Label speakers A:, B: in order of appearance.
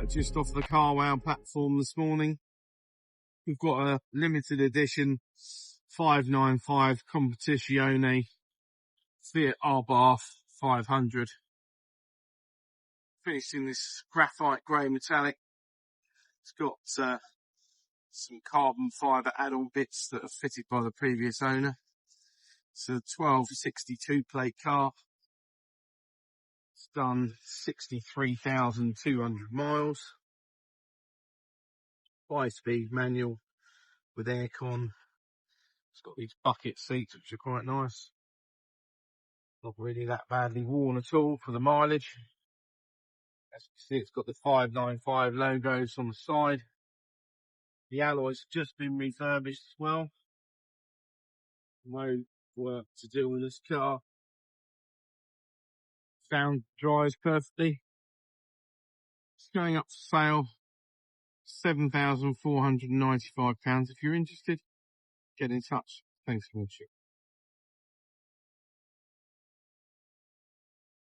A: Just off the car wow platform this morning. We've got a limited edition 595 Competizione Fiat Abarth 500. Finished in this graphite grey metallic. It's got some carbon fibre add-on bits that are fitted by the previous owner. It's a 1262 plate car. It's done 63,200 miles. 5-speed manual with aircon. It's got these bucket seats which are quite nice. Not really that badly worn at all for the mileage. As you can see, it's got the 595 logos on the side. The alloys have just been refurbished as well. No work to do with this car. Sound dries perfectly. It's going up for sale, £7,495. If you're interested, get in touch. Thanks for watching.